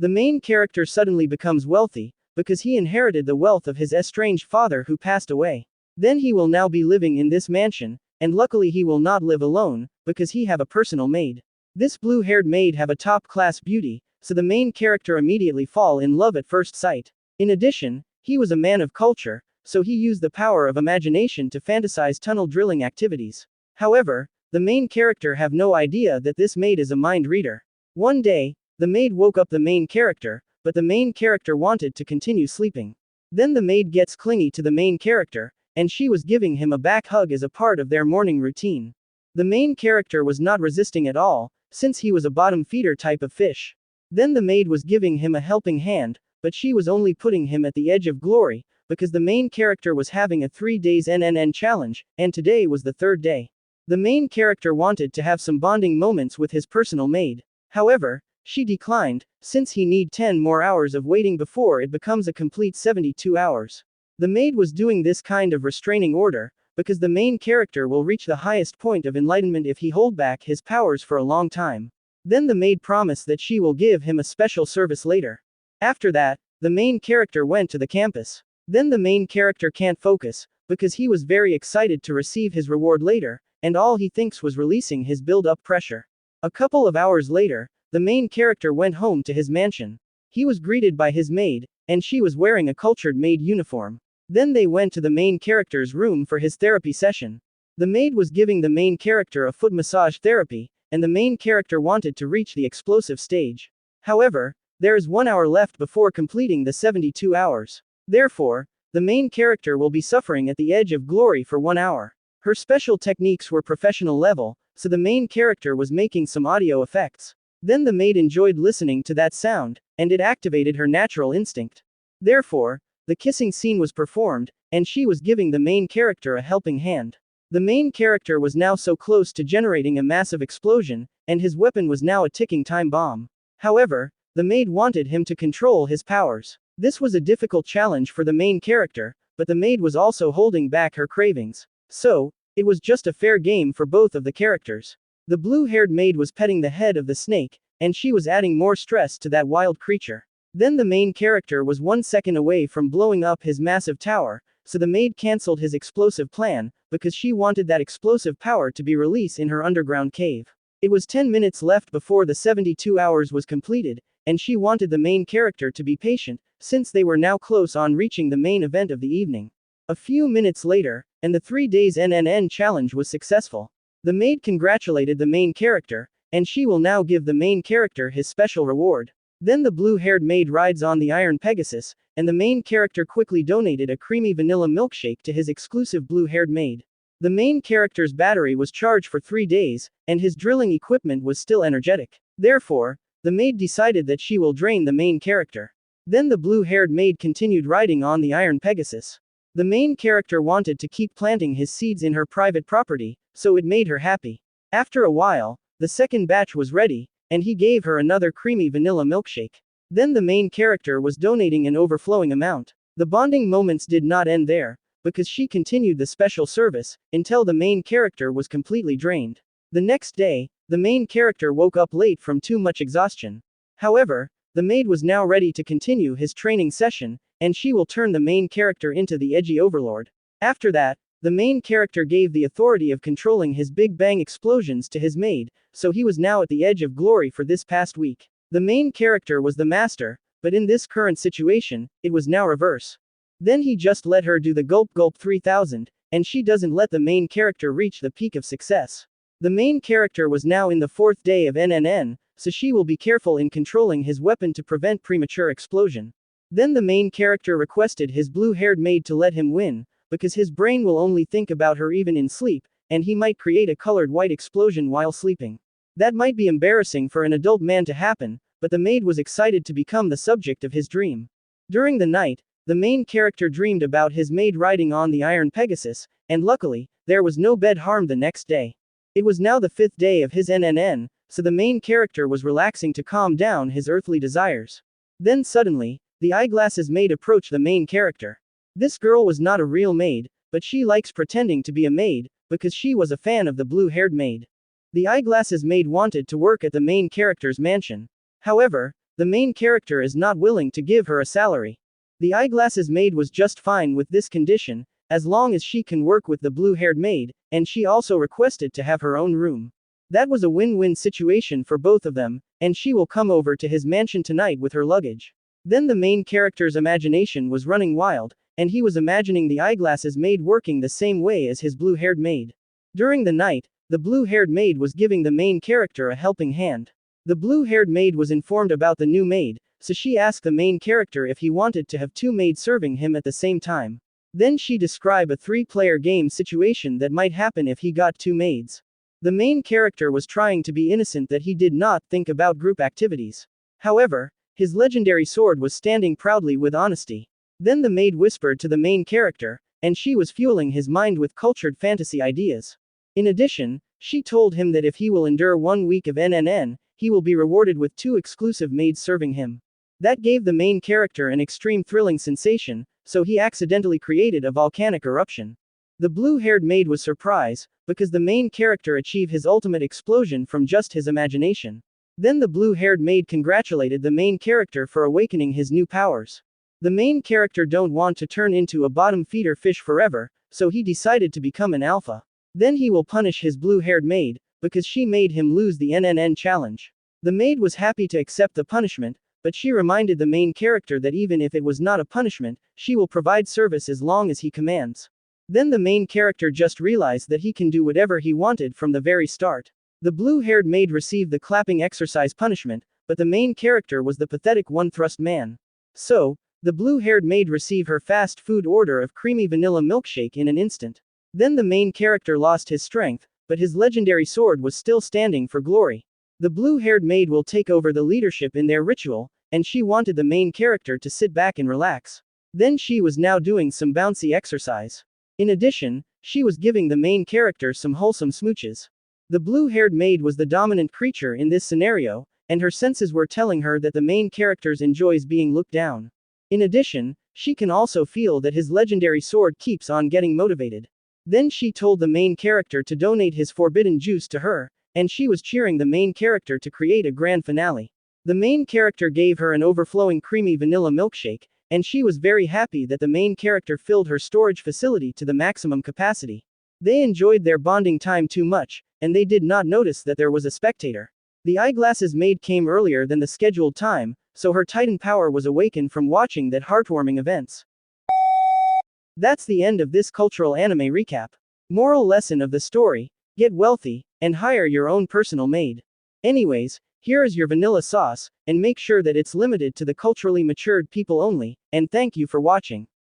The main character suddenly becomes wealthy, because he inherited the wealth of his estranged father who passed away. Then he will now be living in this mansion, and luckily he will not live alone, because he have a personal maid. This blue-haired maid have a top-class beauty, so the main character immediately fall in love at first sight. In addition, he was a man of culture, so he used the power of imagination to fantasize tunnel drilling activities. However, the main character have no idea that this maid is a mind reader. One day, the maid woke up the main character, but the main character wanted to continue sleeping. Then the maid gets clingy to the main character, and she was giving him a back hug as a part of their morning routine. The main character was not resisting at all, since he was a bottom feeder type of fish. Then the maid was giving him a helping hand, but she was only putting him at the edge of glory, because the main character was having a 3 days NNN challenge, and today was the third day. The main character wanted to have some bonding moments with his personal maid. However, she declined, since he need 10 more hours of waiting before it becomes a complete 72 hours. The maid was doing this kind of restraining order, because the main character will reach the highest point of enlightenment if he hold back his powers for a long time. Then the maid promised that she will give him a special service later. After that, the main character went to the campus. Then the main character can't focus, because he was very excited to receive his reward later, and all he thinks was releasing his build-up pressure. A couple of hours later, the main character went home to his mansion. He was greeted by his maid, and she was wearing a cultured maid uniform. Then they went to the main character's room for his therapy session. The maid was giving the main character a foot massage therapy, and the main character wanted to reach the explosive stage. However, there is 1 hour left before completing the 72 hours. Therefore, the main character will be suffering at the edge of glory for 1 hour. Her special techniques were professional level, so the main character was making some audio effects. Then the maid enjoyed listening to that sound, and it activated her natural instinct. Therefore, the kissing scene was performed, and she was giving the main character a helping hand. The main character was now so close to generating a massive explosion, and his weapon was now a ticking time bomb. However, the maid wanted him to control his powers. This was a difficult challenge for the main character, but the maid was also holding back her cravings. So, it was just a fair game for both of the characters. The blue-haired maid was petting the head of the snake, and she was adding more stress to that wild creature. Then the main character was 1 second away from blowing up his massive tower, so the maid cancelled his explosive plan, because she wanted that explosive power to be released in her underground cave. It was 10 minutes left before the 72 hours was completed, and she wanted the main character to be patient, since they were now close on reaching the main event of the evening. A few minutes later, and the 3 days NNN challenge was successful. The maid congratulated the main character, and she will now give the main character his special reward. Then the blue-haired maid rides on the Iron Pegasus, and the main character quickly donated a creamy vanilla milkshake to his exclusive blue-haired maid. The main character's battery was charged for 3 days, and his drilling equipment was still energetic. Therefore, the maid decided that she will drain the main character. Then the blue-haired maid continued riding on the Iron Pegasus. The main character wanted to keep planting his seeds in her private property, so it made her happy. After a while, the second batch was ready, and he gave her another creamy vanilla milkshake. Then the main character was donating an overflowing amount. The bonding moments did not end there, because she continued the special service, until the main character was completely drained. The next day, the main character woke up late from too much exhaustion. However, the maid was now ready to continue his training session, and she will turn the main character into the edgy overlord. After that, the main character gave the authority of controlling his Big Bang explosions to his maid, so he was now at the edge of glory for this past week. The main character was the master, but in this current situation, it was now reverse. Then he just let her do the gulp gulp 3000, and she doesn't let the main character reach the peak of success. The main character was now in the 4th day of NNN, so she will be careful in controlling his weapon to prevent premature explosion. Then the main character requested his blue-haired maid to let him win, because his brain will only think about her even in sleep, and he might create a colored white explosion while sleeping. That might be embarrassing for an adult man to happen, but the maid was excited to become the subject of his dream. During the night, the main character dreamed about his maid riding on the Iron Pegasus, and luckily, there was no bed harm the next day. It was now the 5th day of his NNN, so the main character was relaxing to calm down his earthly desires. Then suddenly, the eyeglasses maid approached the main character. This girl was not a real maid, but she likes pretending to be a maid, because she was a fan of the blue-haired maid. The eyeglasses maid wanted to work at the main character's mansion. However, the main character is not willing to give her a salary. The eyeglasses maid was just fine with this condition, as long as she can work with the blue-haired maid, and she also requested to have her own room. That was a win-win situation for both of them, and she will come over to his mansion tonight with her luggage. Then the main character's imagination was running wild, and he was imagining the eyeglasses maid working the same way as his blue-haired maid. During the night, the blue-haired maid was giving the main character a helping hand. The blue-haired maid was informed about the new maid, so she asked the main character if he wanted to have two maids serving him at the same time. Then she described a three-player game situation that might happen if he got two maids. The main character was trying to be innocent that he did not think about group activities. However, his legendary sword was standing proudly with honesty. Then the maid whispered to the main character, and she was fueling his mind with cultured fantasy ideas. In addition, she told him that if he will endure 1 week of NNN, he will be rewarded with 2 exclusive maids serving him. That gave the main character an extreme thrilling sensation, so he accidentally created a volcanic eruption. The blue-haired maid was surprised, because the main character achieved his ultimate explosion from just his imagination. Then the blue-haired maid congratulated the main character for awakening his new powers. The main character don't want to turn into a bottom-feeder fish forever, so he decided to become an alpha. Then he will punish his blue-haired maid, because she made him lose the NNN challenge. The maid was happy to accept the punishment, but she reminded the main character that even if it was not a punishment, she will provide service as long as he commands. Then the main character just realized that he can do whatever he wanted from the very start. The blue-haired maid received the clapping exercise punishment, but the main character was the pathetic one-thrust man. So, the blue-haired maid received her fast food order of creamy vanilla milkshake in an instant. Then the main character lost his strength, but his legendary sword was still standing for glory. The blue-haired maid will take over the leadership in their ritual, and she wanted the main character to sit back and relax. Then she was now doing some bouncy exercise. In addition, she was giving the main character some wholesome smooches. The blue-haired maid was the dominant creature in this scenario, and her senses were telling her that the main character enjoys being looked down. In addition, she can also feel that his legendary sword keeps on getting motivated. Then she told the main character to donate his forbidden juice to her, and she was cheering the main character to create a grand finale. The main character gave her an overflowing creamy vanilla milkshake, and she was very happy that the main character filled her storage facility to the maximum capacity. They enjoyed their bonding time too much, and they did not notice that there was a spectator. The eyeglasses maid came earlier than the scheduled time, so her Titan power was awakened from watching that heartwarming events. That's the end of this cultural anime recap. Moral lesson of the story: get wealthy, and hire your own personal maid. Anyways, here is your vanilla sauce, and make sure that it's limited to the culturally matured people only, and thank you for watching.